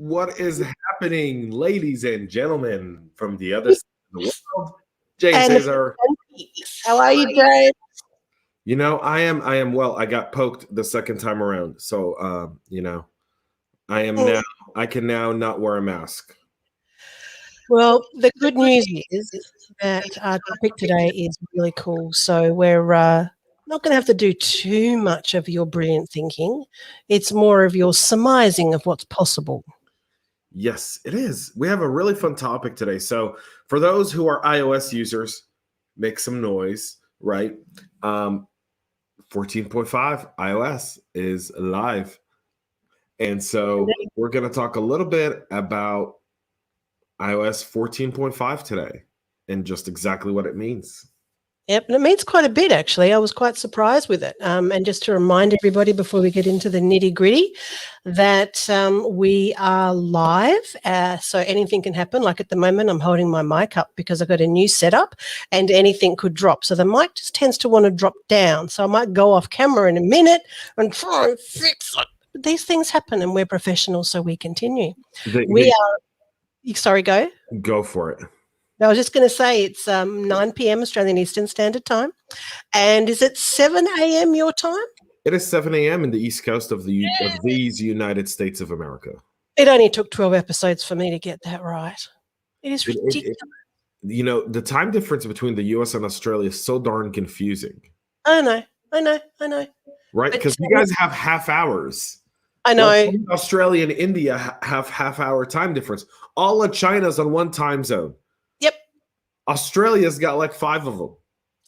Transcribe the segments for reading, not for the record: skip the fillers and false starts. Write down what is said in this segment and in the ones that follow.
What is happening, ladies and gentlemen, from the other side of the world? James And Cesar. how are you, James? I am well. I got poked the second time around. So I can now not wear a mask. Well, the good news is that our topic today is really cool. So we're not going to have to do too much of your brilliant thinking. It's more of your surmising of what's possible. Yes, it is. We have a really fun topic today. So for those who are iOS users, make some noise, right? 14.5 iOS is live. And so we're going to talk a little bit about iOS 14.5 today and just exactly what it means. Yep, and it means quite a bit, actually. I was quite surprised with it. And just to remind everybody before we get into the nitty-gritty that we are live, so anything can happen. Like at the moment, I'm holding my mic up because I've got a new setup and anything could drop. So the mic just tends to want to drop down. So I might go off camera in a minute and try and fix it. But these things happen and we're professionals, so we continue. Sorry, go. Go for it. I was just going to say it's 9 p.m. Australian Eastern Standard Time. And is it 7 a.m. your time? It is 7 a.m. in the East Coast of these United States of America. It only took 12 episodes for me to get that right. It is ridiculous. The time difference between the U.S. and Australia is so darn confusing. I know. Right? Because you guys have half hours. I know. Australia and India have half-hour time difference. All of China's on one time zone. Yep. Australia's got like 5 of them.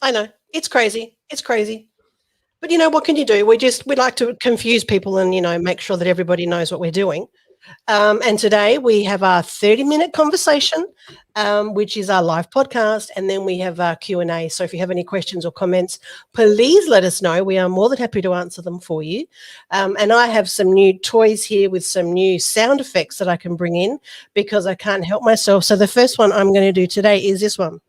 I know. It's crazy. But what can you do? We like to confuse people and, make sure that everybody knows what we're doing. And today we have our 30-minute conversation, which is our live podcast. And then we have our Q&A. So if you have any questions or comments, please let us know. We are more than happy to answer them for you. And I have some new toys here with some new sound effects that I can bring in because I can't help myself. So the first one I'm going to do today is this one.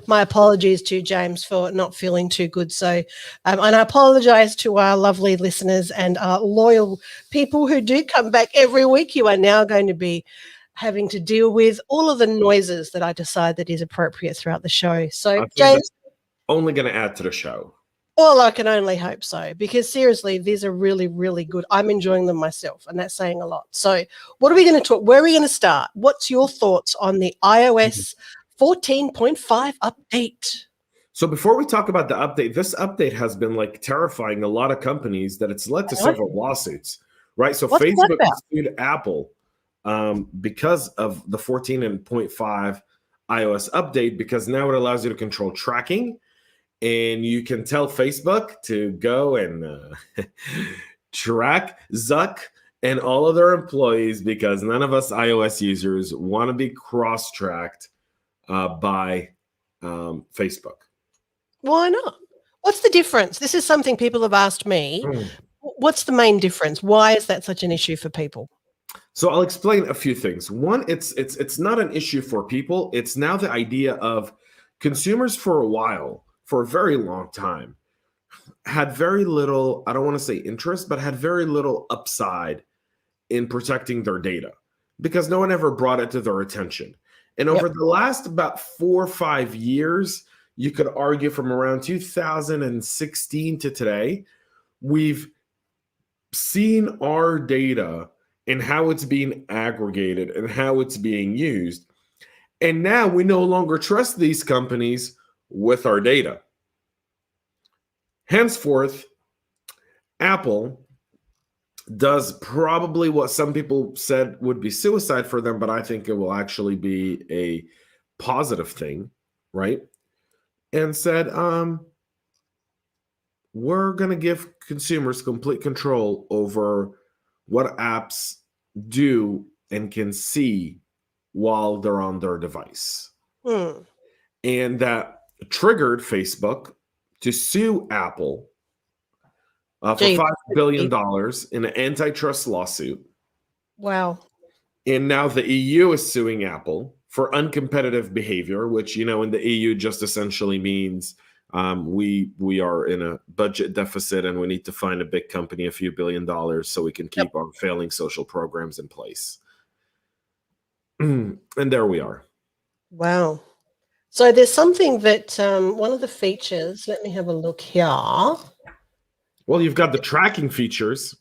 My apologies to James for not feeling too good. So, and I apologize to our lovely listeners and our loyal people who do come back every week. You are now going to be having to deal with all of the noises that I decide that is appropriate throughout the show. So, James, only going to add to the show. Well, I can only hope so, because seriously, these are really, really good. I'm enjoying them myself, and that's saying a lot. So, what are we going to talk? Where are we going to start? What's your thoughts on the iOS 14.5 update? So before we talk about the update, this update has been terrifying a lot of companies that it's led to several lawsuits, right? So Facebook sued Apple because of the 14.5 iOS update, because now it allows you to control tracking, and you can tell Facebook to go and track Zuck and all of their employees, because none of us iOS users want to be cross-tracked by Facebook. Why not? What's the difference? This is something people have asked me. What's the main difference? Why is that such an issue for people? So I'll explain a few things. One, it's not an issue for people. It's now the idea of consumers for a while, for a very long time, had very little, I don't want to say interest, but had very little upside in protecting their data because no one ever brought it to their attention. And over the last about 4 or 5 years, you could argue from around 2016 to today, we've seen our data and how it's being aggregated and how it's being used. And now we no longer trust these companies with our data. Henceforth, Apple does probably what some people said would be suicide for them, but I think it will actually be a positive thing, right? And said, we're going to give consumers complete control over what apps do and can see while they're on their device. And that triggered Facebook to sue Apple for $5 billion in an antitrust lawsuit. Wow. And now the EU is suing Apple for uncompetitive behavior, which, in the EU just essentially means We are in a budget deficit, and we need to find a big company, a few $1 billion, so we can keep our failing social programs in place. And there we are. Wow. So there's something that one of the features, let me have a look here. Well, you've got the tracking features.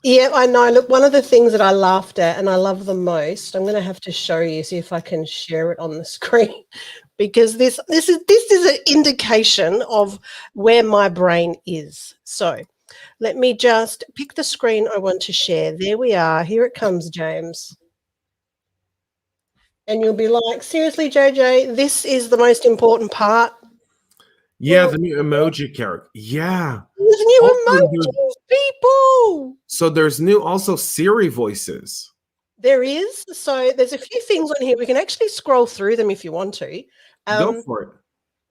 Yeah, I know. Look, one of the things that I laughed at and I love the most, I'm going to have to show you, see if I can share it on the screen, because this is an indication of where my brain is. So let me just pick the screen I want to share. There we are. Here it comes, James. And you'll be like, seriously, JJ, this is the most important part. Yeah, the new emoji character. Yeah. There's new emojis, people. So there's new also Siri voices. There is. So there's a few things on here. We can actually scroll through them if you want to. Go for it.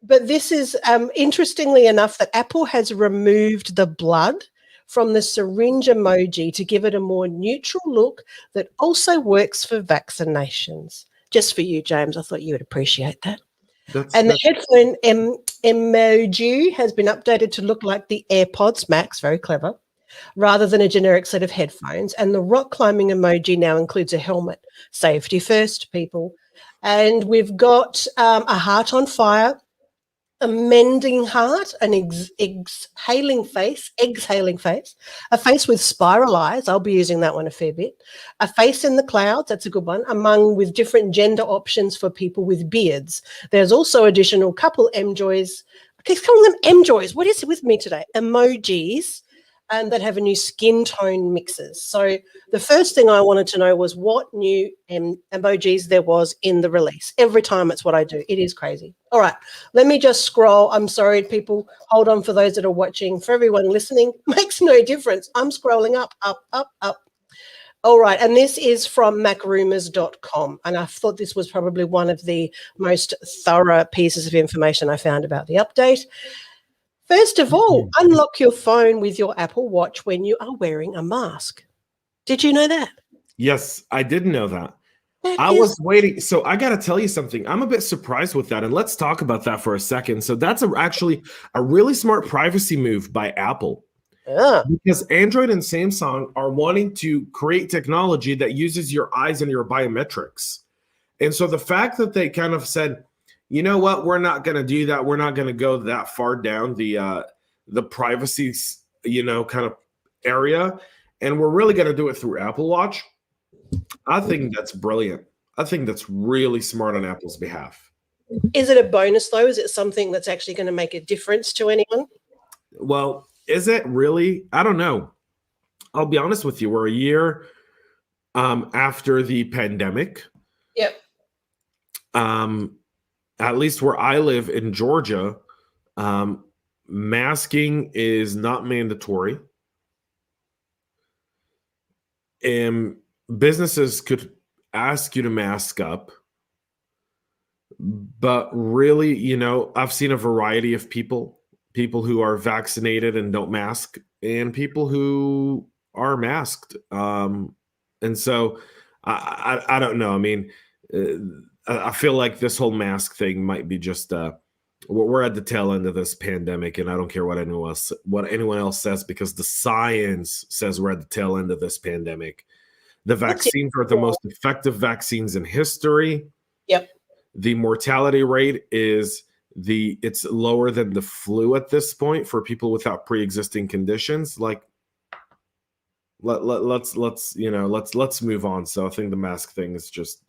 But this is, interestingly enough, that Apple has removed the blood from the syringe emoji to give it a more neutral look that also works for vaccinations. Just for you, James. I thought you would appreciate that. The headphone emoji has been updated to look like the AirPods Max, very clever, rather than a generic set of headphones. And the rock climbing emoji now includes a helmet. Safety first, people. And we've got a heart on fire, a mending heart, an exhaling face, a face with spiral eyes. I'll be using that one a fair bit. A face in the clouds, that's a good one, with different gender options for people with beards. There's also additional couple emojis. Okay, calling them emojis. What is it with me today? Emojis. And that have a new skin tone mixes. So the first thing I wanted to know was what new emojis there was in the release. Every time it's what I do. It is crazy. All right, let me just scroll. I'm sorry, people. Hold on for those that are watching. For everyone listening, makes no difference. I'm scrolling up, up, up, up. All right, and this is from macrumors.com. And I thought this was probably one of the most thorough pieces of information I found about the update. First of all, unlock your phone with your Apple Watch when you are wearing a mask. Did you know that? Yes, I did know that. I was waiting. So I got to tell you something. I'm a bit surprised with that. And let's talk about that for a second. So that's actually a really smart privacy move by Apple. Yeah. Because Android and Samsung are wanting to create technology that uses your eyes and your biometrics. And so the fact that they kind of said, you know what, we're not going to do that. We're not going to go that far down the privacy, kind of area. And we're really going to do it through Apple Watch. I think that's brilliant. I think that's really smart on Apple's behalf. Is it a bonus, though? Is it something that's actually going to make a difference to anyone? Well, is it really? I don't know. I'll be honest with you. We're a year after the pandemic. Yep. At least where I live in Georgia, masking is not mandatory. And businesses could ask you to mask up. But really, I've seen a variety of people who are vaccinated and don't mask, and people who are masked. And so I don't know. I mean, I feel like this whole mask thing might be just we're at the tail end of this pandemic, and I don't care what anyone else says, because the science says we're at the tail end of this pandemic. The vaccines are the most effective vaccines in history. Yep. The mortality rate it's lower than the flu at this point for people without pre-existing conditions. Like, let's move on. So I think the mask thing is just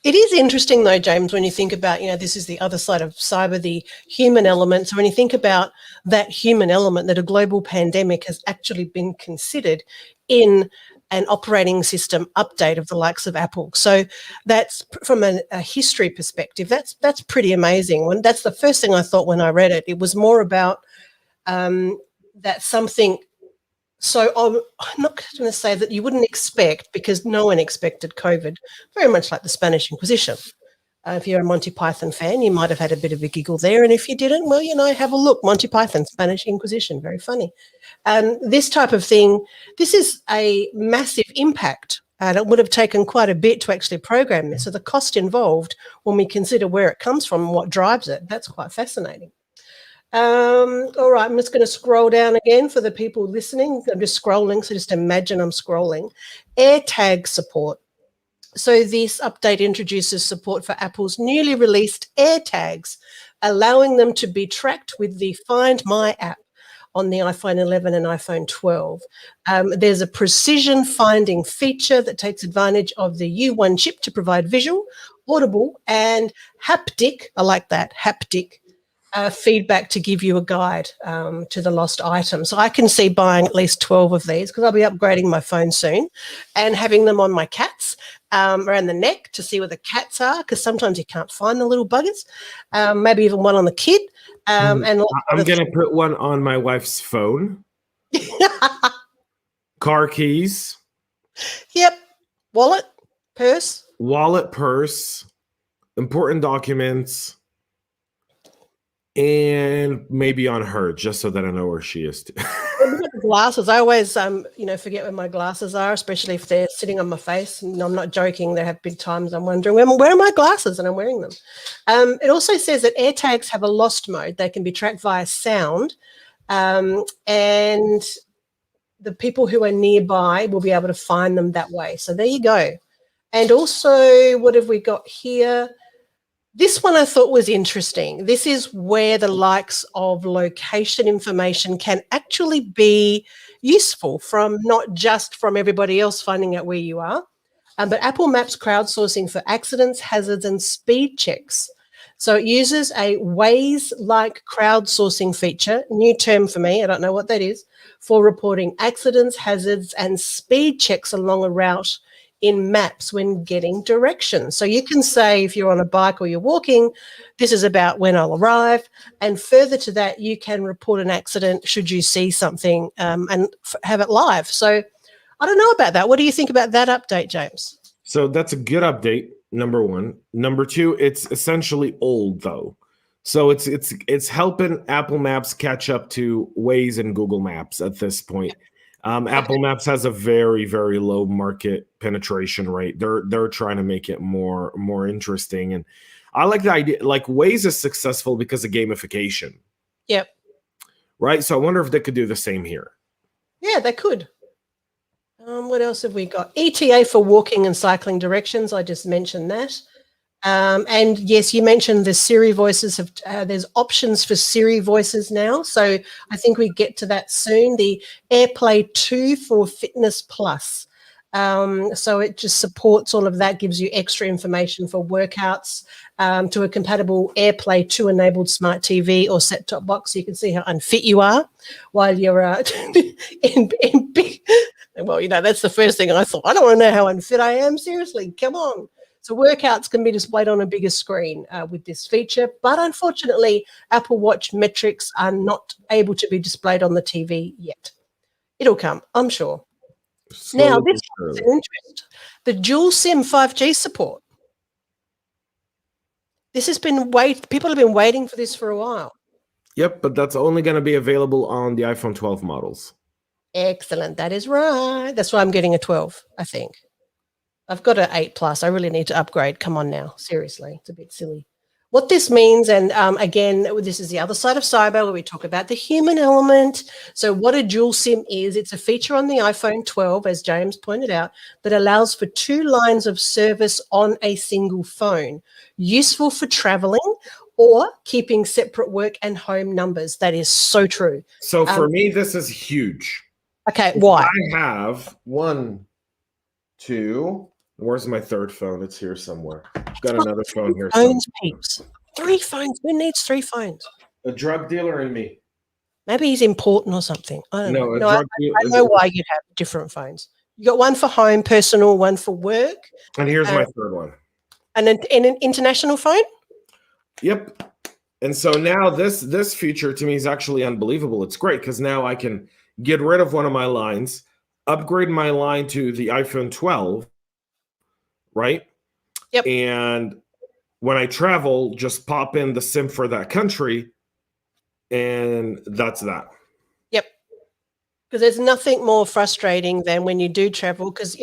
It is interesting, though, James, when you think about, this is the other side of cyber, the human element. So when you think about that human element, that a global pandemic has actually been considered in an operating system update of the likes of Apple. So that's, from a history perspective, that's pretty amazing. That's the first thing I thought when I read it. It was more about that something. So I'm not going to say that you wouldn't expect, because no one expected COVID, very much like the Spanish Inquisition. If you're a Monty Python fan, you might have had a bit of a giggle there. And if you didn't, well, have a look. Monty Python, Spanish Inquisition, very funny. This type of thing, this is a massive impact And it would have taken quite a bit to actually program this. So the cost involved, when we consider where it comes from and what drives it, that's quite fascinating. All right, I'm just going to scroll down again for the people listening. I'm just scrolling, so just imagine I'm scrolling. AirTag support. So this update introduces support for Apple's newly released AirTags, allowing them to be tracked with the Find My app on the iPhone 11 and iPhone 12. There's a precision finding feature that takes advantage of the U1 chip to provide visual, audible, and haptic, I like that, haptic, feedback to give you a guide to the lost item. So I can see buying at least 12 of these because I'll be upgrading my phone soon and having them on my cats around the neck to see where the cats are, because sometimes you can't find the little buggers. Maybe even one on the kid. And I'm going to put one on my wife's phone. Car keys. Yep. Wallet, purse. Wallet, purse, important documents, and maybe on her, just so that I know where she is too. Glasses. I always, forget where my glasses are, especially if they're sitting on my face. And I'm not joking. There have been times I'm wondering, where are my glasses? And I'm wearing them. It also says that AirTags have a lost mode. They can be tracked via sound, and the people who are nearby will be able to find them that way. So there you go. And also, what have we got here? This one I thought was interesting. This is where the likes of location information can actually be useful, from not just from everybody else finding out where you are, but Apple Maps crowdsourcing for accidents, hazards, and speed checks. So it uses a Waze-like crowdsourcing feature, new term for me, I don't know what that is, for reporting accidents, hazards, and speed checks along a route in maps when getting directions. So you can say, if you're on a bike or you're walking, this is about when I'll arrive. And further to that, you can report an accident should you see something and have it live. So I don't know about that. What do you think about that update, James? So that's a good update, number one. Number two, it's essentially old though. So it's helping Apple Maps catch up to Waze and Google Maps at this point. Apple Maps has a very, very low market penetration rate. They're trying to make it more interesting, and I like the idea. Like, Waze is successful because of gamification. Yep. Right. So I wonder if they could do the same here. Yeah, they could. What else have we got? ETA for walking and cycling directions. I just mentioned that. And yes, you mentioned the Siri voices have, there's options for Siri voices now. So I think we get to that soon. The AirPlay 2 for Fitness Plus. So it just supports all of that, gives you extra information for workouts, to a compatible AirPlay 2 enabled smart TV or set-top box. So you can see how unfit you are while you're in big. Well, that's the first thing I thought. I don't want to know how unfit I am. Seriously, come on. So workouts can be displayed on a bigger screen with this feature, but unfortunately, Apple Watch metrics are not able to be displayed on the TV yet. It'll come, I'm sure. Now, this is an interest. The dual SIM 5G support. This has been people have been waiting for this for a while. Yep, but that's only going to be available on the iPhone 12 models. Excellent. That is right. That's why I'm getting a 12, I think. I've got an 8 Plus. I really need to upgrade. Come on now. Seriously. It's a bit silly. What this means, and again, this is the other side of cyber where we talk about the human element. So what a dual SIM is, it's a feature on the iPhone 12, as James pointed out, that allows for 2 lines of service on a single phone, useful for traveling or keeping separate work and home numbers. That is so true. So for me, this is huge. Okay, why? I have 1, 2... Where's my third phone? It's here somewhere. I've got another phone here. Phones, peeps. 3 phones. Who needs 3 phones? A drug dealer and me. Maybe he's important or something. I don't know. I know why you'd have different phones. You got one for home, personal, one for work. And here's my third one. And an international phone? Yep. And so now this feature to me is actually unbelievable. It's great because now I can get rid of one of my lines, upgrade my line to the iPhone 12, right? Yep. And when I travel, just pop in the SIM for that country, and that's that. Yep. Because there's nothing more frustrating than when you do travel. Because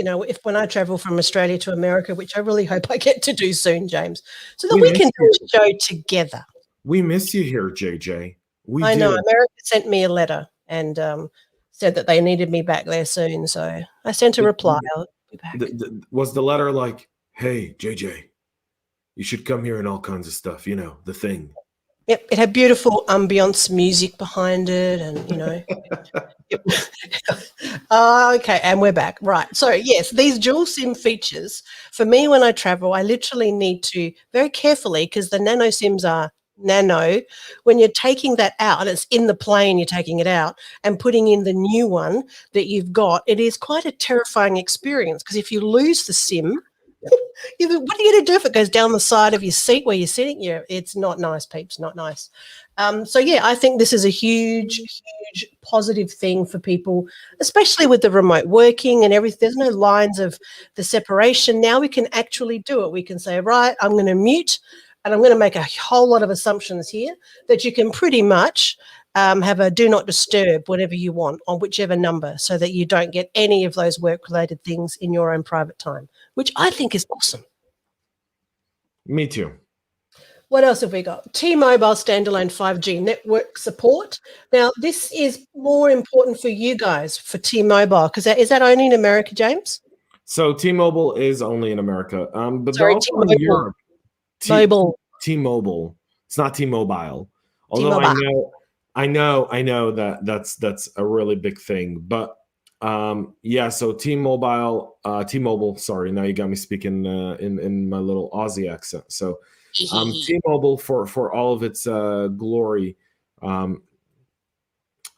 when I travel from Australia to America, which I really hope I get to do soon, James, so that We we miss can you. do a show together. We miss you here, JJ. We I know do. America sent me a letter and said that they needed me back there soon. So I sent a reply. I'll be back. Was the letter like, "Hey, JJ, you should come here," and all kinds of stuff? The thing. Yep, it had beautiful ambience music behind it, and Yep. Okay, and we're back. Right. So, yes, these dual SIM features, for me, when I travel, I literally need to very carefully, because the nano SIMs are nano. When you're taking that out, and it's in the plane, you're taking it out and putting in the new one that you've got, it is quite a terrifying experience, because if you lose the SIM, what are you going to do if it goes down the side of your seat where you're sitting? Yeah, it's not nice, peeps, not nice. So, yeah, I think this is a huge, huge positive thing for people, especially with the remote working and everything. There's no lines of the separation. Now we can actually do it. We can say, right, I'm going to mute, and I'm going to make a whole lot of assumptions here that you can pretty much have a do not disturb whatever you want on whichever number, so that you don't get any of those work-related things in your own private time, which I think is awesome. Me too. What else have we got? T-Mobile standalone 5G network support. Now, this is more important for you guys, for T-Mobile, because is that only in America, James? So T-Mobile is only in America, but they're Sorry, also in T-Mobile. Europe. Mobile. T-Mobile. It's not T-Mobile. Although T-Mobile. I know that's a really big thing. But yeah, so T-Mobile. Sorry, now you got me speaking in my little Aussie accent. So T-Mobile, for all of its glory. Yes,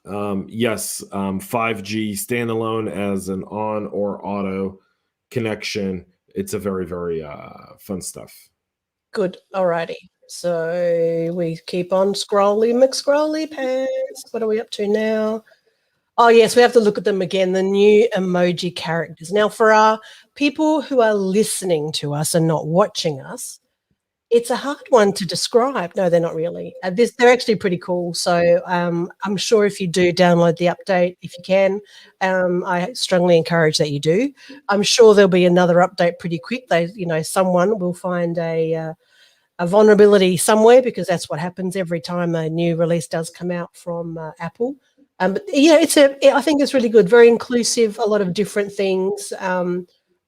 5G standalone as an on or auto connection. It's a very, very fun stuff. Good. Alrighty. So we keep on scrolly McScrolly pants. What are we up to now? Oh, yes, we have to look at them again, the new emoji characters. Now, for our people who are listening to us and not watching us, it's a hard one to describe. No, they're not really. They're actually pretty cool. So I'm sure if you do download the update, if you can, I strongly encourage that you do. I'm sure there'll be another update pretty quick. Someone will find a vulnerability somewhere, because that's what happens every time a new release does come out from Apple. But yeah, I think it's really good, very inclusive, a lot of different things.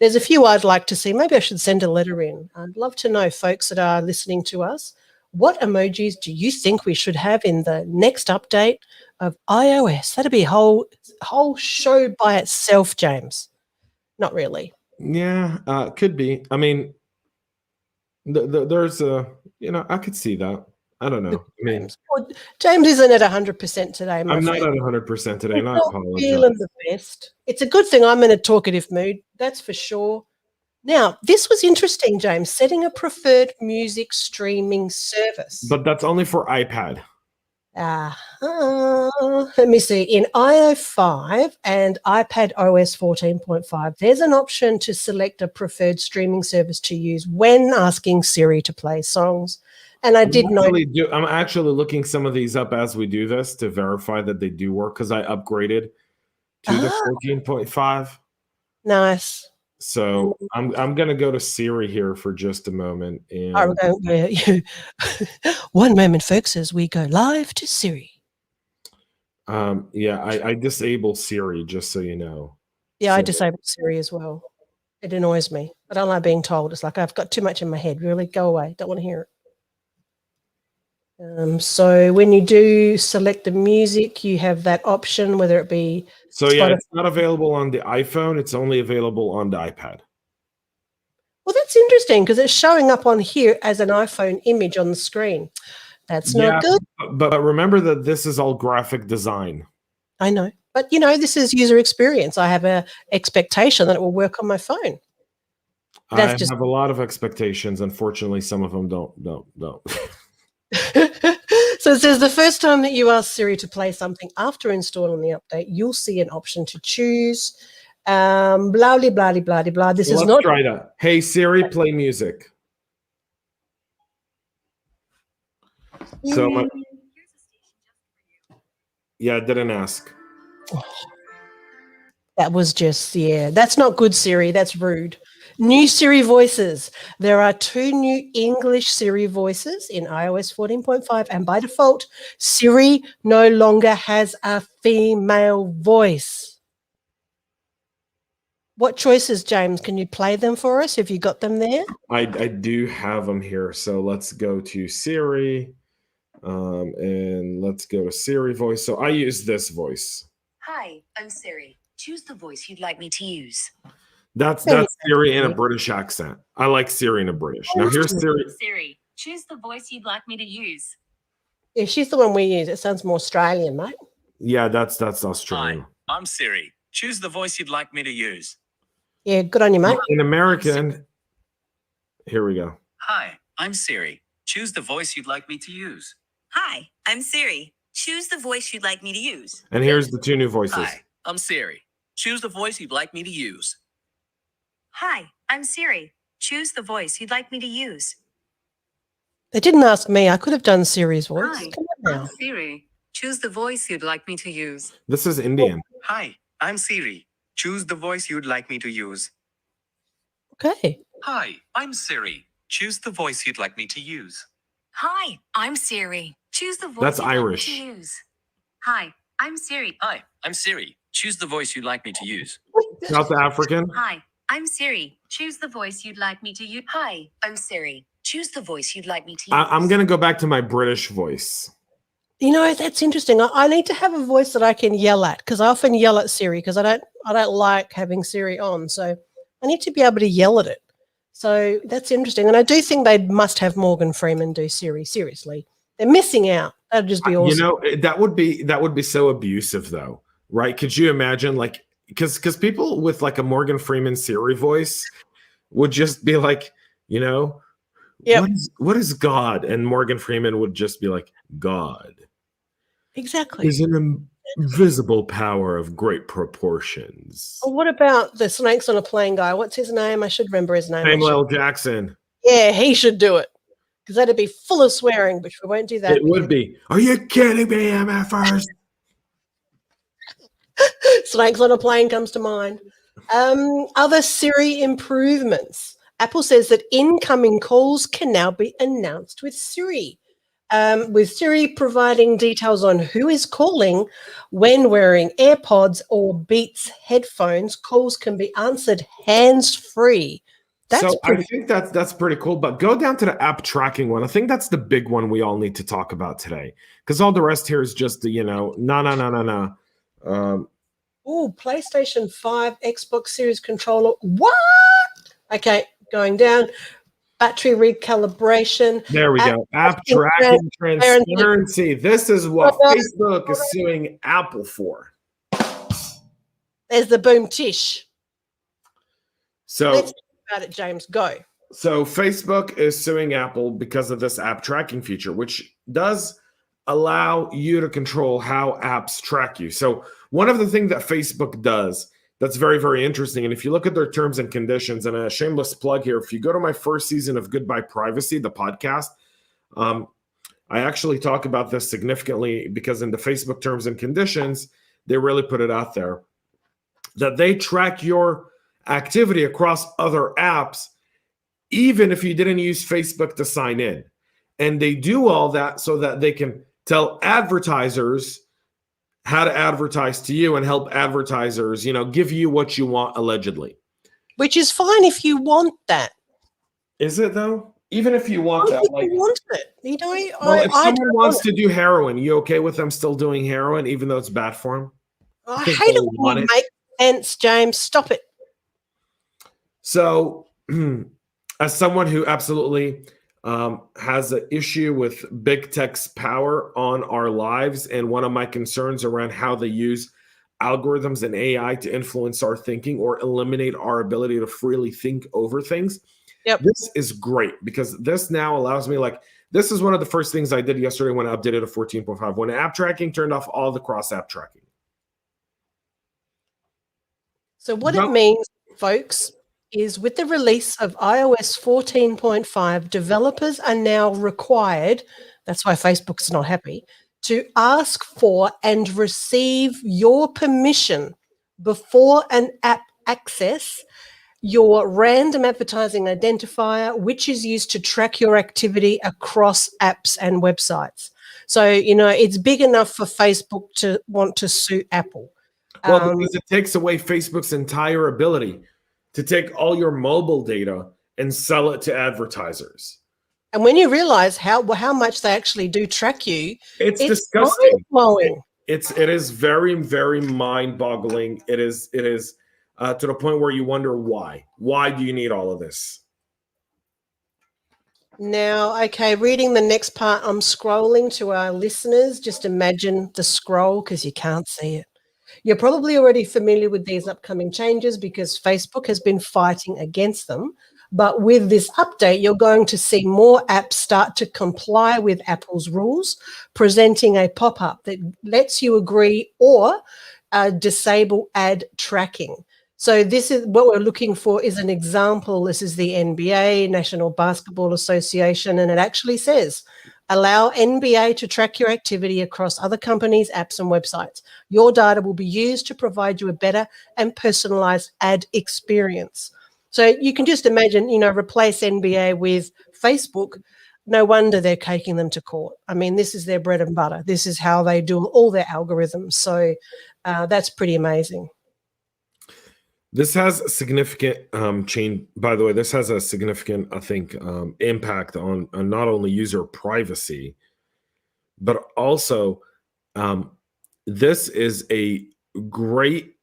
There's a few I'd like to see. Maybe I should send a letter in. I'd love to know, folks that are listening to us, what emojis do you think we should have in the next update of iOS? That'd be a whole show by itself, James. Not really. Yeah, could be. I mean, there's I could see that. I don't know. I mean, James isn't at 100% today, my I'm not friend. at 100% today, and I Not apologize. feeling the best. It's a good thing I'm in a talkative mood, that's for sure. Now, this was interesting, James, setting a preferred music streaming service. But that's only for iPad. Let me see. In iOS 5 and iPad OS 14.5, there's an option to select a preferred streaming service to use when asking Siri to play songs. And I did know. I'm actually looking some of these up as we do this to verify that they do work, because I upgraded to the 14.5. Nice. So I'm gonna go to Siri here for just a moment. And one moment, folks, as we go live to Siri. Yeah, I disable Siri, just so you know. Yeah, I disabled Siri as well. It annoys me. I don't like being told. It's like I've got too much in my head. Really, go away. Don't want to hear it. So when you do select the music, you have that option, whether it be. So yeah, it's not available on the iPhone. It's only available on the iPad. Well, that's interesting, because it's showing up on here as an iPhone image on the screen. That's not good. But remember that this is all graphic design. I know. But, this is user experience. I have an expectation that it will work on my phone. I have a lot of expectations. Unfortunately, some of them don't. So it says the first time that you ask Siri to play something after installing the update, you'll see an option to choose. Blah, blah, blah, blah, blah. Let's try that. Hey, Siri, play music. So yeah, I didn't ask. That was just, yeah, that's not good, Siri. That's rude. New Siri voices. There are 2 new English Siri voices in iOS 14.5, and by default, Siri no longer has a female voice. What choices, James? Can you play them for us? Have you got them there? I do have them here. So let's go to Siri, and let's go to Siri voice. So I use this voice. Hi, I'm Siri. Choose the voice you'd like me to use. That's There you Siri in a British accent. I like Siri in a British. Now here's Siri. Siri, choose the voice you'd like me to use. Yeah, she's the one we use. It sounds more Australian, mate. Yeah, that's Australian. Hi, I'm Siri. Choose the voice you'd like me to use. Yeah, good on you, mate. In American, here we go. Hi, I'm Siri. Choose the voice you'd like me to use. Hi, I'm Siri. Choose the voice you'd like me to use. And here's the 2 new voices. Hi, I'm Siri. Choose the voice you'd like me to use. Hi, I'm Siri. Choose the voice you'd like me to use. They didn't ask me. I could have done Siri's voice. Hi, Come on now. I'm Siri. Choose the voice you'd like me to use. This is Indian. Hi, I'm Siri. Choose the voice you'd like me to use. Okay. Hi, I'm Siri. Choose the voice you'd like me to use. Hi, I'm Siri. Choose the voice That's you'd like Irish. me to use. Hi, I'm Siri. Hi, I'm Siri. Choose the voice you'd like me to use. South African. Hi, I'm Siri. Choose the voice you'd like me to use. Hi, I'm Siri. Choose the voice you'd like me to use. I'm going to go back to my British voice. You know, that's interesting. I need to have a voice that I can yell at, because I often yell at Siri because I don't like having Siri on. So I need to be able to yell at it. So that's interesting. And I do think they must have Morgan Freeman do Siri. Seriously. They're missing out. That'd just be awesome. You know, that would be so abusive though, right? Could you imagine, like, because people with like a Morgan Freeman Siri voice would just be like, you know, Yep. what is God? And Morgan Freeman would just be like, God Exactly. is an invisible power of great proportions. Well, what about the Snakes on a Plane guy? What's his name? I should remember his name. Samuel L. Jackson. Yeah, he should do it, because that'd be full of swearing, but we won't do that. It would be. Are you kidding me, MFers? Snakes on a Plane comes to mind. Other Siri improvements. Apple says that incoming calls can now be announced with Siri. With Siri providing details on who is calling when wearing AirPods or Beats headphones, calls can be answered hands-free. That's I think that's pretty cool. But go down to the app tracking one. I think that's the big one we all need to talk about today, because all the rest here is just the, no. Oh, PlayStation 5, Xbox Series controller. What? Okay, going down. Battery recalibration. There we go. App tracking transparency. This is what Facebook is suing Apple for. There's the boom tish. So Let's talk about it, James. Go. So Facebook is suing Apple because of this app tracking feature, which does allow you to control how apps track you. So one of the things that Facebook does that's very, very interesting, and if you look at their terms and conditions, and a shameless plug here, if you go to my first season of Goodbye Privacy, the podcast, I actually talk about this significantly, because in the Facebook terms and conditions, they really put it out there that they track your activity across other apps, even if you didn't use Facebook to sign in. And they do all that so that they can tell advertisers how to advertise to you and help advertisers, give you what you want, allegedly. Which is fine if you want that. Is it though? Even if you want that, like, you want it. If someone wants to do heroin, you okay with them still doing heroin, even though it's bad for them? I hate it when you make sense, James. Stop it. So, as someone who absolutely has an issue with big tech's power on our lives, and one of my concerns around how they use algorithms and AI to influence our thinking or eliminate our ability to freely think over things. Yep. This is great, because this now allows me, this is one of the first things I did yesterday when I updated to 14.5, when app tracking turned off all the cross-app tracking. So what it means, folks, is with the release of iOS 14.5, developers are now required, that's why Facebook's not happy, to ask for and receive your permission before an app access your random advertising identifier, which is used to track your activity across apps and websites. So, it's big enough for Facebook to want to sue Apple. Well, because it takes away Facebook's entire ability to take all your mobile data and sell it to advertisers. And when you realize how much they actually do track you, It's it's disgusting. mind-blowing. It is very, very mind-boggling. It is to the point where you wonder why. Why do you need all of this? Now, okay, reading the next part, I'm scrolling to our listeners. Just imagine the scroll because you can't see it. You're probably already familiar with these upcoming changes because Facebook has been fighting against them. But with this update, you're going to see more apps start to comply with Apple's rules, presenting a pop-up that lets you agree or disable ad tracking. So this is what we're looking for is an example. This is the NBA, National Basketball Association, and it actually says, allow NBA to track your activity across other companies' apps and websites. Your data will be used to provide you a better and personalized ad experience. So you can just imagine, replace NBA with Facebook. No wonder they're taking them to court. I mean, this is their bread and butter. This is how they do all their algorithms. So that's pretty amazing. This has a significant change. By the way, this has a significant, I think, impact on not only user privacy, but also this is a great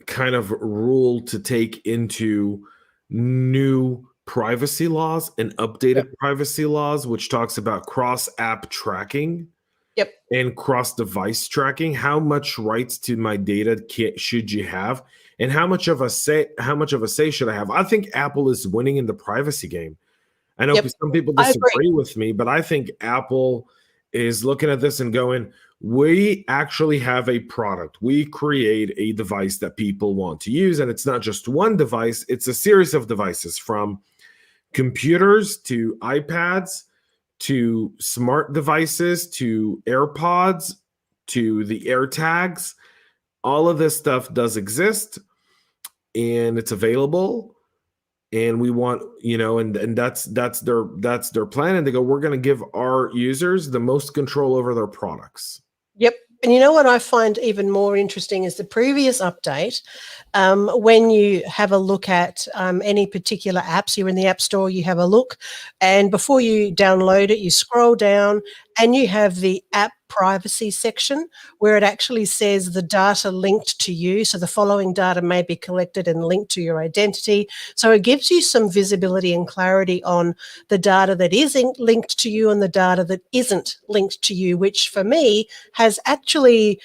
kind of rule to take into new privacy laws and updated privacy laws, which talks about cross-app tracking. Yep. And cross-device tracking. How much rights to my data should you have, and how much of a say should I have? I think Apple is winning in the privacy game. I know some people disagree with me, but I think Apple is looking at this and going, we actually have a product. We create a device that people want to use, and it's not just one device. It's a series of devices, from computers to iPads to smart devices, to AirPods, to the AirTags. All of this stuff does exist, and it's available. And we want, and that's their plan. And they go, we're going to give our users the most control over their products. Yep. And you know what I find even more interesting is the previous update. When you have a look at any particular apps, you're in the App Store, you have a look, and before you download it, you scroll down and you have the app privacy section where it actually says the data linked to you. So the following data may be collected and linked to your identity. So it gives you some visibility and clarity on the data that is linked to you and the data that isn't linked to you, which for me has actually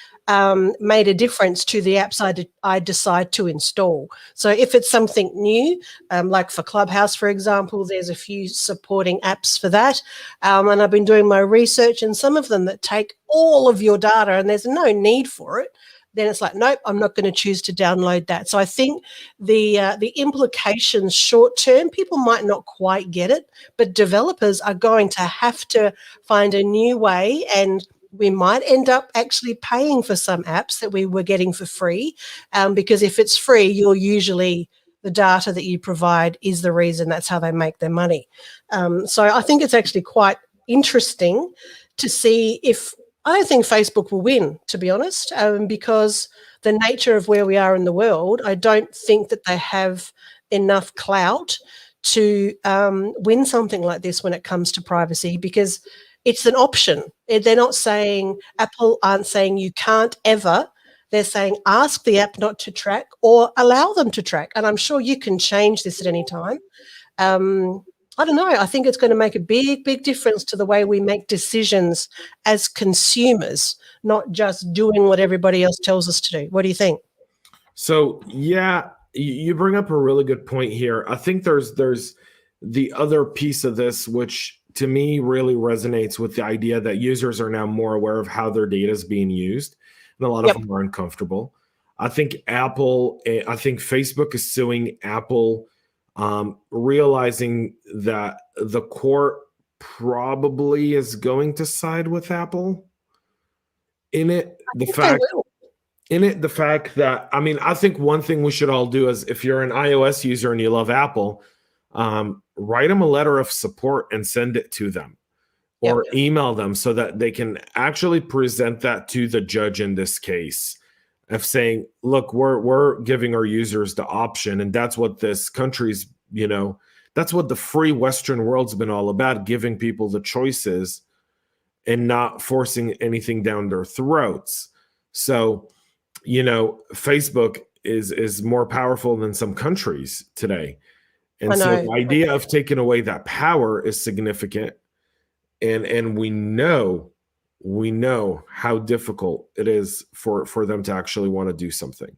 made a difference to the apps I decide to install. So if it's something new, like for Clubhouse, for example, there's a few supporting apps for that. And I've been doing my research, and some of them that take all of your data and there's no need for it, then it's like, nope, I'm not going to choose to download that. So I think the implications short term, people might not quite get it, but developers are going to have to find a new way, and we might end up actually paying for some apps that we were getting for free, because if it's free, you're usually, the data that you provide is the reason. That's how they make their money. So I think it's actually quite interesting to see if, I don't think Facebook will win, to be honest, because the nature of where we are in the world, I don't think that they have enough clout to win something like this when it comes to privacy, because it's an option. They're not saying, Apple aren't saying you can't ever. They're saying ask the app not to track or allow them to track. And I'm sure you can change this at any time. I don't know. I think it's going to make a big, big difference to the way we make decisions as consumers, not just doing what everybody else tells us to do. What do you think? So, yeah, you bring up a really good point here. I think there's the other piece of this, which to me really resonates with the idea that users are now more aware of how their data is being used, and a lot of them are uncomfortable. I think Facebook is suing Apple, realizing that the court probably is going to side with Apple in it. in it the fact that, I mean, I think one thing we should all do is, if you're an iOS user and you love Apple, write them a letter of support and send it to them, Yep. or email them so that they can actually present that to the judge in this case, of saying, look, we're giving our users the option, and that's what this country's, that's what the free Western world's been all about, giving people the choices and not forcing anything down their throats. So, Facebook is more powerful than some countries today. I And so know. the idea of taking away that power is significant. And we know how difficult it is for them to actually want to do something.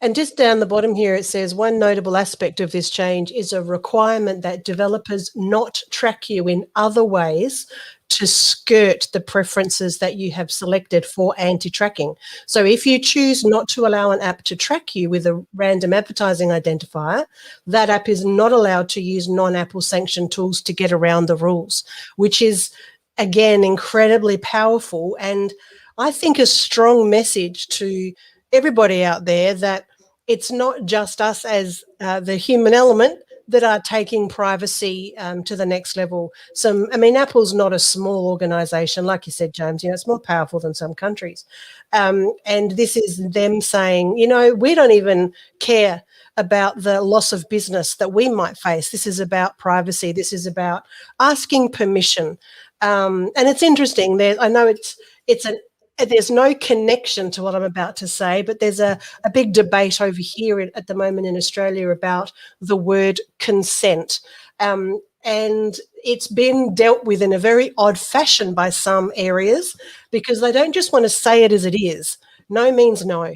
And just down the bottom here, it says one notable aspect of this change is a requirement that developers not track you in other ways to skirt the preferences that you have selected for anti-tracking. So if you choose not to allow an app to track you with a random advertising identifier, that app is not allowed to use non-Apple sanctioned tools to get around the rules, which is, again, incredibly powerful, and I think a strong message to everybody out there that it's not just us as the human element that are taking privacy to the next level. Apple's not a small organization, like you said, James. It's more powerful than some countries. And this is them saying, we don't even care about the loss of business that we might face. This is about privacy. This is about asking permission. And it's interesting. I know there's no connection to what I'm about to say, but there's a big debate over here at the moment in Australia about the word consent. And it's been dealt with in a very odd fashion by some areas, because they don't just want to say it as it is. No means no.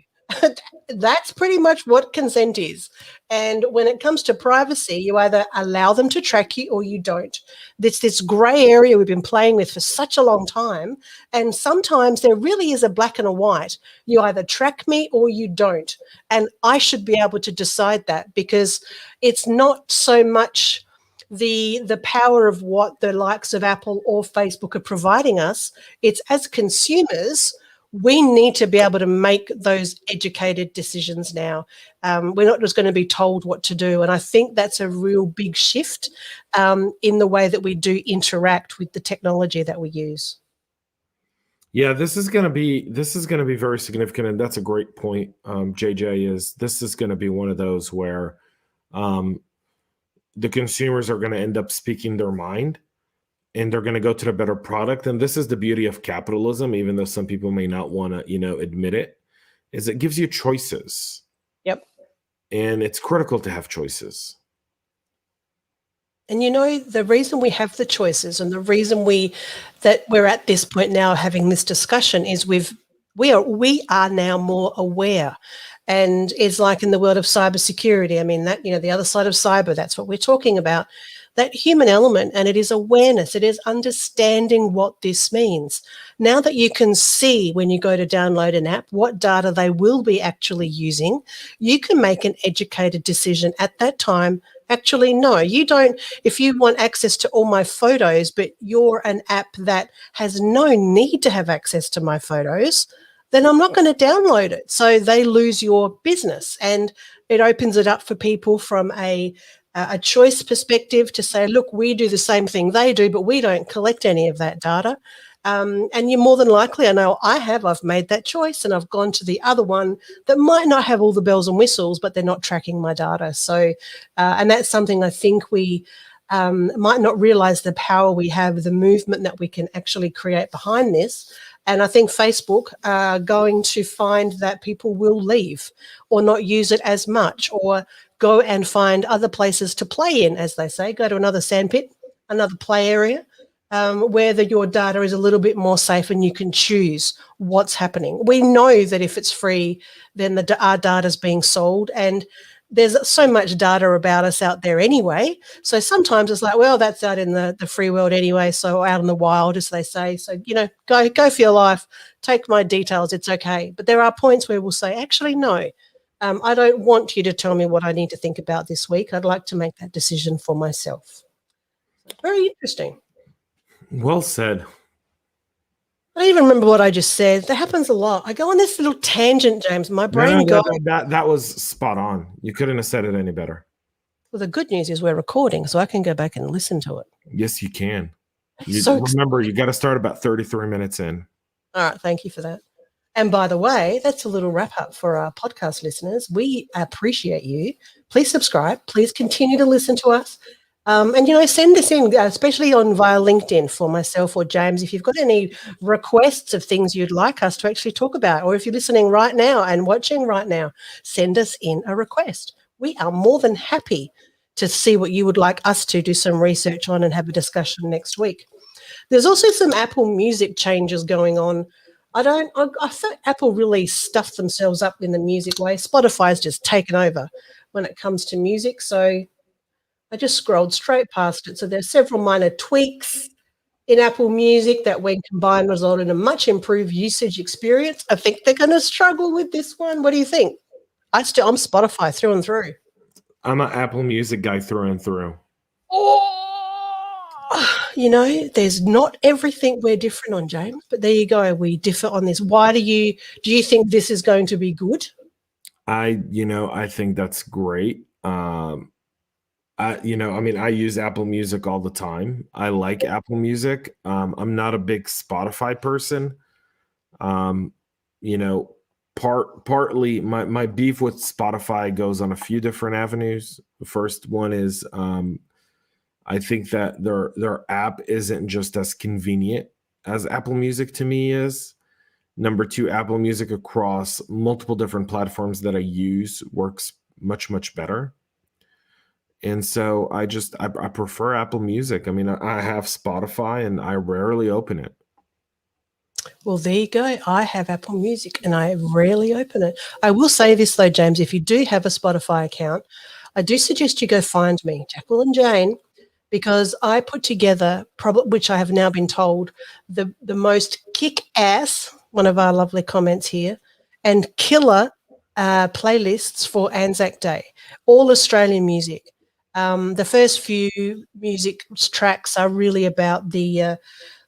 That's pretty much what consent is. And when it comes to privacy, you either allow them to track you or you don't. It's this grey area we've been playing with for such a long time. And sometimes there really is a black and a white. You either track me or you don't. And I should be able to decide that, because it's not so much the power of what the likes of Apple or Facebook are providing us. It's, as consumers, we need to be able to make those educated decisions now. We're not just going to be told what to do. And I think that's a real big shift in the way that we do interact with the technology that we use. Yeah, this is going to be very significant, and that's a great point, JJ. This is going to be one of those where the consumers are going to end up speaking their mind, and they're going to go to the better product. And this is the beauty of capitalism, even though some people may not want to, admit it, is it gives you choices. Yep. And it's critical to have choices. And the reason we have the choices, and the reason that we're at this point now having this discussion, is we are now more aware. And it's like in the world of cybersecurity. I mean, that, the other side of cyber, that's what we're talking about. That human element, and it is awareness, it is understanding what this means. Now that you can see when you go to download an app what data they will be actually using, you can make an educated decision at that time. Actually, no, you don't. If you want access to all my photos, but you're an app that has no need to have access to my photos, then I'm not going to download it. So they lose your business, and it opens it up for people from a choice perspective to say, look, we do the same thing they do, but we don't collect any of that data. And you're more than likely, I've made that choice, and I've gone to the other one that might not have all the bells and whistles, but they're not tracking my data. So, and that's something I think we might not realize, the power we have, the movement that we can actually create behind this. And I think Facebook are going to find that people will leave or not use it as much, or go and find other places to play in, as they say, go to another sandpit, another play area, where your data is a little bit more safe and you can choose what's happening. We know that if it's free, then our data is being sold, and there's so much data about us out there anyway. So sometimes it's like, well, that's out in the free world anyway, so out in the wild, as they say. So, go for your life, take my details, it's okay. But there are points where we'll say, actually, no, I don't want you to tell me what I need to think about this week. I'd like to make that decision for myself. Very interesting. Well said. I don't even remember what I just said. That happens a lot. I go on this little tangent, James. My brain goes. That was spot on. You couldn't have said it any better. Well, the good news is we're recording, so I can go back and listen to it. Yes, you can. So You got to start about 33 minutes in. all right, thank you for that. And by the way, that's a little wrap up for our podcast listeners. We appreciate you. Please subscribe. Please continue to listen to us. And, send this in, especially via LinkedIn for myself or James, if you've got any requests of things you'd like us to actually talk about, or if you're listening right now and watching right now, send us in a request. We are more than happy to see what you would like us to do some research on and have a discussion next week. There's also some Apple Music changes going on. I thought Apple really stuffed themselves up in the music way. Spotify's just taken over when it comes to music, so I just scrolled straight past it. So there's several minor tweaks in Apple Music that when combined result in a much improved usage experience. I think they're going to struggle with this one. What do you think? I'm Spotify through and through. I'm an Apple Music guy through and through. Oh, there's not everything we're different on, James, but there you go. We differ on this. Why do you think this is going to be good? I think that's great. I use Apple Music all the time. I like Apple Music. I'm not a big Spotify person. Partly my beef with Spotify goes on a few different avenues. The first one is I think that their app isn't just as convenient as Apple Music to me is. Number two, Apple Music across multiple different platforms that I use works much, much better. And so I prefer Apple Music. I mean, I have Spotify and I rarely open it. Well, there you go. I have Apple Music and I rarely open it. I will say this though, James, if you do have a Spotify account, I do suggest you go find me, Jacqueline Jane, because I put together, which I have now been told, the most kick-ass, one of our lovely comments here, and killer playlists for Anzac Day, all Australian music. The first few music tracks are really about the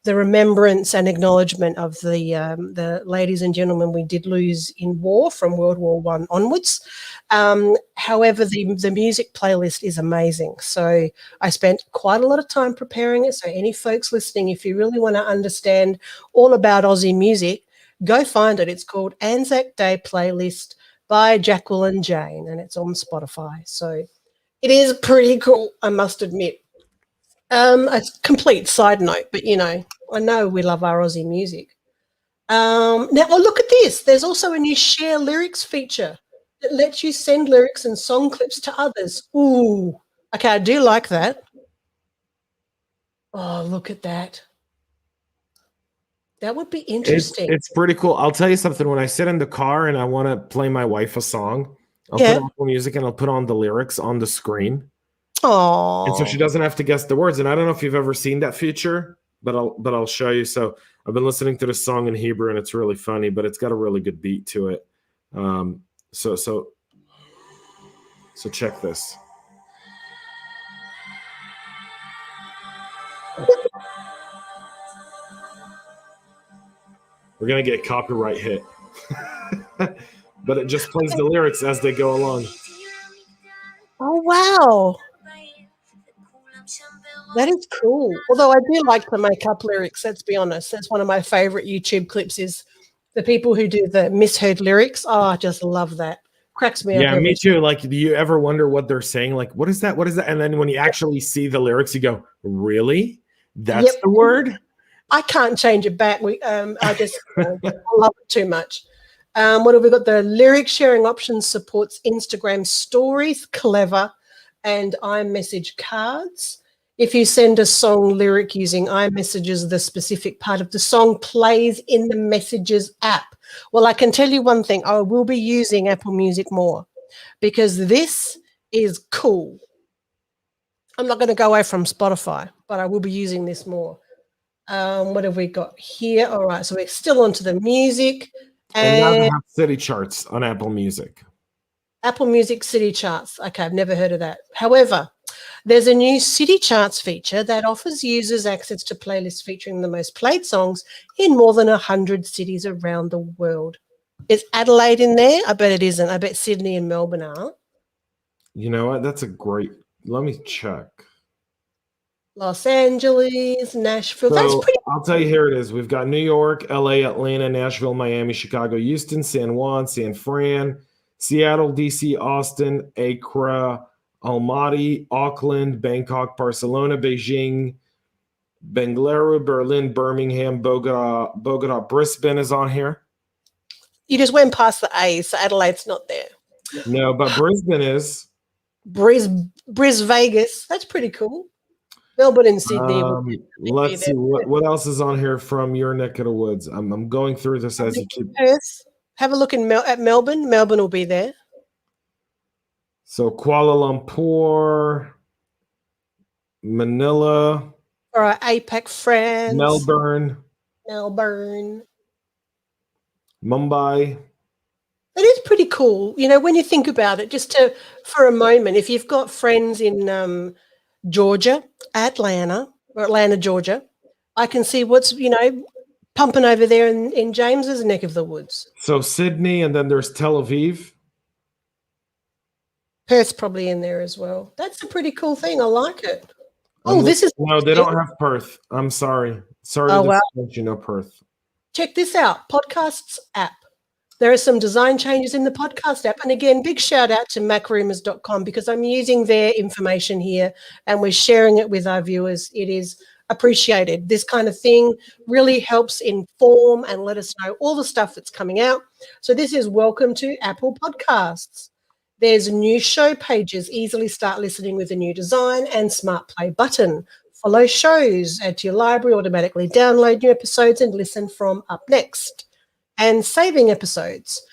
remembrance and acknowledgement of the ladies and gentlemen we did lose in war from World War I onwards. However, the music playlist is amazing. So I spent quite a lot of time preparing it. So any folks listening, if you really want to understand all about Aussie music, go find it. It's called Anzac Day Playlist by Jacqueline Jane, and it's on Spotify. So it is pretty cool, I must admit. A complete side note, but I know we love our Aussie music. Now, look at this. There's also a new share lyrics feature that lets you send lyrics and song clips to others. Ooh, okay, I do like that. Oh, look at that. That would be interesting. It's pretty cool. I'll tell you something. When I sit in the car and I want to play my wife a song, I'll put on Apple Music and I'll put on the lyrics on the screen. Oh, and so she doesn't have to guess the words. And I don't know if you've ever seen that feature, but I'll show you. So I've been listening to this song in Hebrew and it's really funny, but it's got a really good beat to it. So check this. We're gonna get copyright hit, but it just plays the lyrics as they go along. Oh wow, that is cool. Although I do like to make up lyrics. Let's be honest. That's one of my favorite YouTube clips. Is the people who do the misheard lyrics. Oh, I just love that. Cracks me up. Yeah, me too. Like, do you ever wonder what they're saying? Like, what is that? What is that? And then when you actually see the lyrics, you go, "Really? That's the word?" I can't change it back. I just I love it too much. What have we got? The lyric sharing option supports Instagram stories, clever, and iMessage cards. If you send a song lyric using iMessages, the specific part of the song plays in the Messages app. Well, I can tell you one thing. I will be using Apple Music more because this is cool. I'm not going to go away from Spotify, but I will be using this more. What have we got here? All right, so we're still onto the music. And now they have city charts on Apple Music. Apple Music city charts. Okay, I've never heard of that. However, There's a new city charts feature that offers users access to playlists featuring the most played songs in more than 100 cities around the world. Is Adelaide in there? I bet it isn't. I bet Sydney and Melbourne are. You know what? That's a great. Let me check. Los Angeles, Nashville. That's So pretty. I'll tell you, here it is. We've got New York, LA, Atlanta, Nashville, Miami, Chicago, Houston, San Juan, San Fran, Seattle, DC, Austin, Accra, Almaty, Auckland, Bangkok, Barcelona, Beijing, Bengaluru, Berlin, Birmingham, Bogota, Brisbane is on here. You just went past the A's, so Adelaide's not there. No, but Brisbane is. Bris Vegas. That's pretty cool. Melbourne and Sydney. Let's see what else is on here from your neck of the woods. I'm going through this as you keep. Perth. Have a look at Melbourne. Melbourne will be there. So Kuala Lumpur, Manila, For our APAC friends. Melbourne, Mumbai. It is pretty cool, when you think about it, just for a moment, if you've got friends in Georgia, Atlanta, Georgia, I can see what's, pumping over there in James's neck of the woods. So Sydney, and then there's Tel Aviv. Perth's probably in there as well. That's a pretty cool thing. I like it. Oh, this is... No, they don't have Perth. I'm sorry. Sorry to disappoint Perth. Check this out. Podcasts app. There are some design changes in the podcast app. And again, big shout out to macrumors.com because I'm using their information here and we're sharing it with our viewers. It is appreciated. This kind of thing really helps inform and let us know all the stuff that's coming out. So this is welcome to Apple Podcasts. There's new show pages. Easily start listening with a new design and smart play button. Follow shows, add to your library, automatically download new episodes and listen from up next. And saving episodes.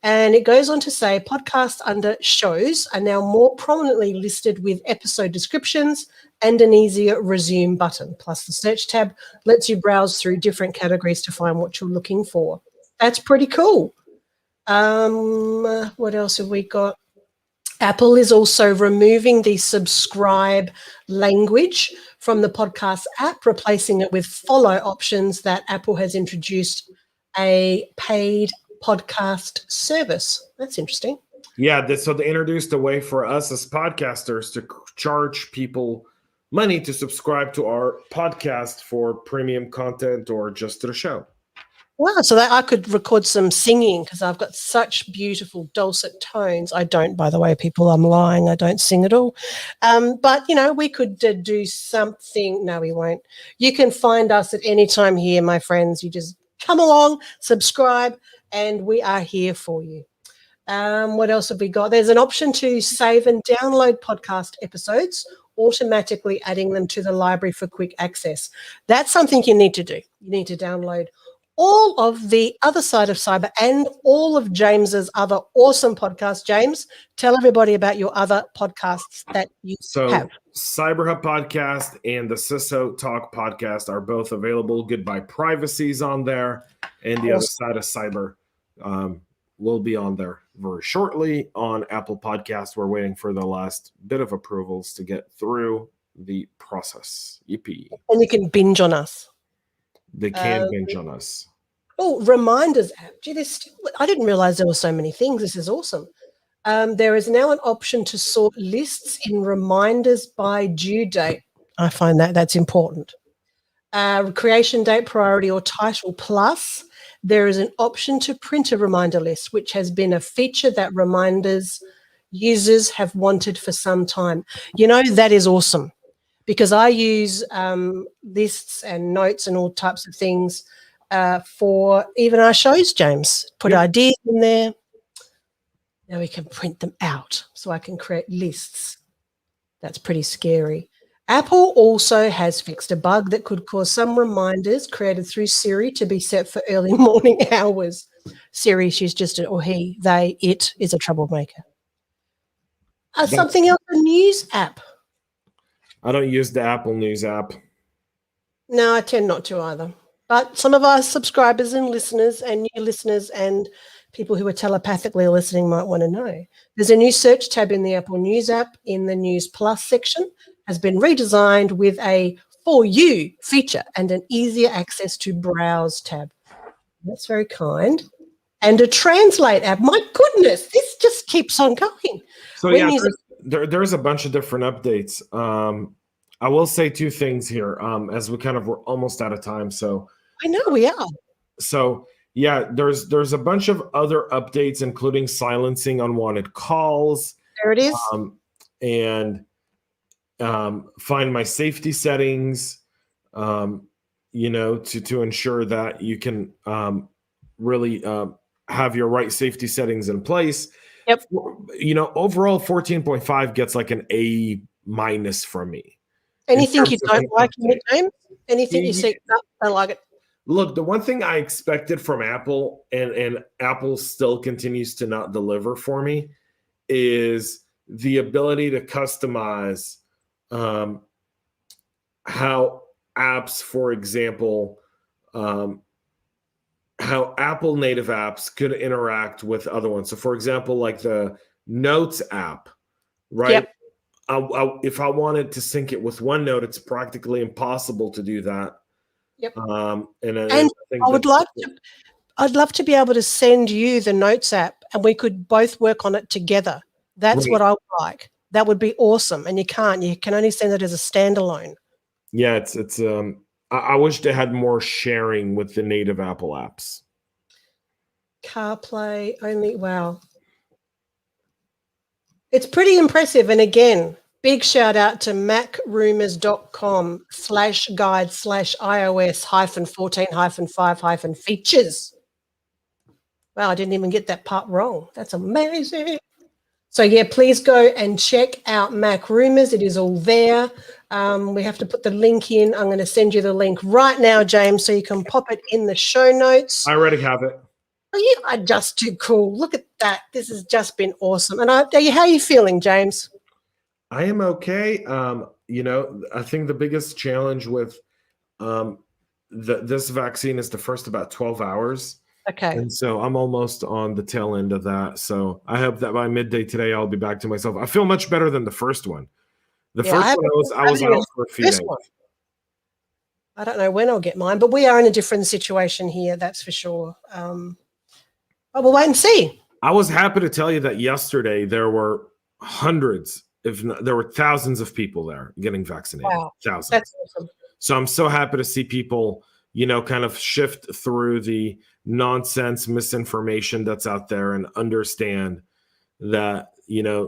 And it goes on to say podcasts under shows are now more prominently listed with episode descriptions and an easier resume button. Plus the search tab lets you browse through different categories to find what you're looking for. That's pretty cool. What else have we got? Apple is also removing the subscribe language from the podcast app, replacing it with follow options that Apple has introduced a paid podcast service. That's interesting. Yeah, so they introduced a way for us as podcasters to charge people money to subscribe to our podcast for premium content or just to the show. Wow, so that I could record some singing because I've got such beautiful dulcet tones. I don't, by the way, people, I'm lying. I don't sing at all. But, we could do something. No, we won't. You can find us at any time here, my friends. You just come along, subscribe, and we are here for you. What else have we got? There's an option to save and download podcast episodes, automatically adding them to the library for quick access. That's something you need to do. You need to download all of the other side of cyber and all of James's other awesome podcasts. James, tell everybody about your other podcasts that you have. Cyber Hub podcast and the CISO Talk podcast are both available. Goodbye Privacy's on there, and the other side of cyber will be on there very shortly on Apple Podcasts. We're waiting for the last bit of approvals to get through the process. Yippee. And you can binge on us. They can binge on us. Oh, reminders app. Gee, I didn't realize there were so many things. This is awesome. There is now an option to sort lists in reminders by due date. I find that's important. Creation date, priority, or title. Plus, there is an option to print a reminder list, which has been a feature that reminders users have wanted for some time. That is awesome. Because I use lists and notes and all types of things for even our shows, James. Put ideas in there. Now we can print them out so I can create lists. That's pretty scary. Apple also has fixed a bug that could cause some reminders created through Siri to be set for early morning hours. Siri, she's just it is a troublemaker. Something else, a news app. I don't use the Apple News app. No, I tend not to either. But some of our subscribers and listeners and new listeners and people who are telepathically listening might want to know. There's a new search tab in the Apple News app in the News Plus section has been redesigned with a For You feature and an easier access to Browse tab. That's very kind. And a Translate app. My goodness, this just keeps on going. So When yeah, is it? there's a bunch of different updates. I will say two things here, as we kind of were almost out of time. So I know we are. so yeah, there's a bunch of other updates, including silencing unwanted calls, There it is. and find my safety settings, to ensure that you can really have your right safety settings in place. Yep. Overall 14.5 gets like an A- from me. Anything you terms of don't an like in it, update. James? Anything you see, no, I like it. Look, the one thing I expected from Apple, and Apple still continues to not deliver for me, is the ability to customize how apps, for example, how Apple native apps could interact with other ones. So, for example, like the Notes app, right? Yep. If I wanted to sync it with OneNote, it's practically impossible to do that. Yep. And And think I would I'd love to be able to send you the Notes app and we could both work on it together. That's Right. what I would like. That would be awesome. And you can only send it as a standalone. Yeah, it's I wish they had more sharing with the native Apple apps. CarPlay only, wow. It's pretty impressive. And again, big shout out to macrumors.com/guide/iOS-14-5-features. Wow, I didn't even get that part wrong. That's amazing. So yeah, please go and check out Mac Rumors. It is all there. We have to put the link in. I'm going to send you the link right now, James, so you can pop it in the show notes. I already have it. Oh, you are just too cool. Look at that. This has just been awesome. And how are you feeling, James? I am okay. I think the biggest challenge with this vaccine is the first about 12 hours. Okay. And so I'm almost on the tail end of that. So I hope that by midday today, I'll be back to myself. I feel much better than the first one. The first one, I was out for a few days. I don't know when I'll get mine, but we are in a different situation here. That's for sure. We'll wait and see. I was happy to tell you that yesterday there were hundreds, if not, there were thousands of people there getting vaccinated. Wow. Thousands. That's awesome. So I'm so happy to see people, kind of shift through the nonsense misinformation that's out there and understand that,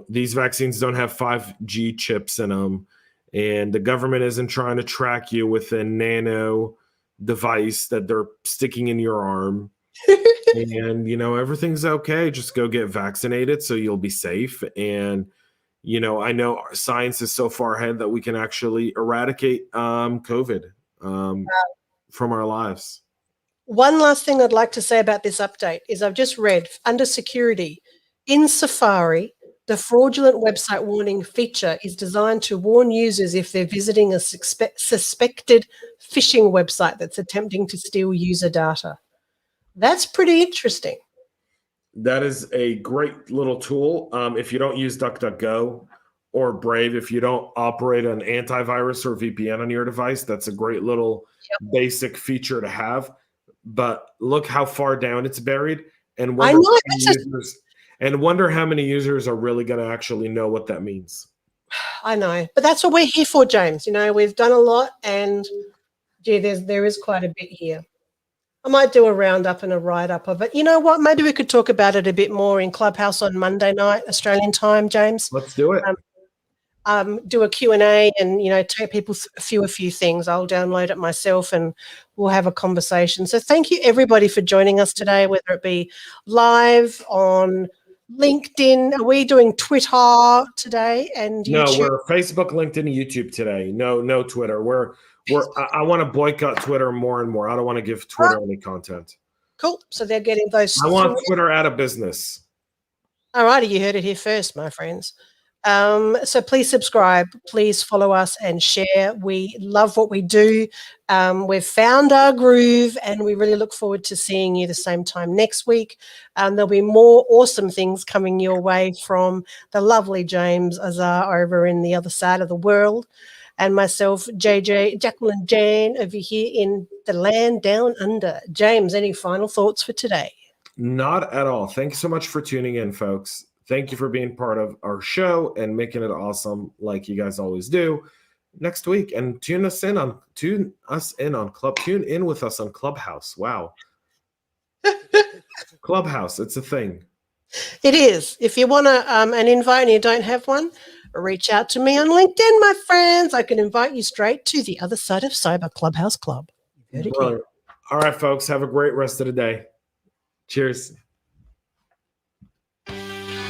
these vaccines don't have 5G chips in them, and the government isn't trying to track you with a nano device that they're sticking in your arm. And, everything's okay. Just go get vaccinated so you'll be safe. And, I know our science is so far ahead that we can actually eradicate COVID from our lives. One last thing I'd like to say about this update is I've just read under security in Safari, the fraudulent website warning feature is designed to warn users if they're visiting a suspected phishing website that's attempting to steal user data. That's pretty interesting. That is a great little tool. If you don't use DuckDuckGo or Brave, if you don't operate an antivirus or VPN on your device, that's a great little basic feature to have. But look how far down it's buried, and wonder how many users are really going to actually know what that means. I know, but that's what we're here for, James. We've done a lot, and there is quite a bit here. I might do a roundup and a write-up of it. You know what? Maybe we could talk about it a bit more in Clubhouse on Monday night, Australian time, James. Let's do it. Do a Q&A and, take people through a few things. I'll download it myself and we'll have a conversation. So thank you, everybody, for joining us today, whether it be live on LinkedIn. Are we doing Twitter today and YouTube? No, we're Facebook, LinkedIn, YouTube today. No Twitter. I want to boycott Twitter more and more. I don't want to give Twitter any content. Cool. So they're getting those. I want Twitter out of business. All righty, you heard it here first, my friends. So please subscribe, please follow us and share. We love what we do. We've found our groove and we really look forward to seeing you the same time next week. There'll be more awesome things coming your way from the lovely James Azar over in the other side of the world, and myself, Jacqueline Jane, over here in the land down under. James, any final thoughts for today? Not at all. Thank you so much for tuning in, folks. Thank you for being part of our show and making it awesome like you guys always do. Next week, and tune in with us on Clubhouse. Wow. Clubhouse, it's a thing. It is. If you want an invite and you don't have one, reach out to me on LinkedIn, my friends. I can invite you straight to the other side of Cyber Clubhouse Club. You heard it here. All right, folks. Have a great rest of the day. Cheers.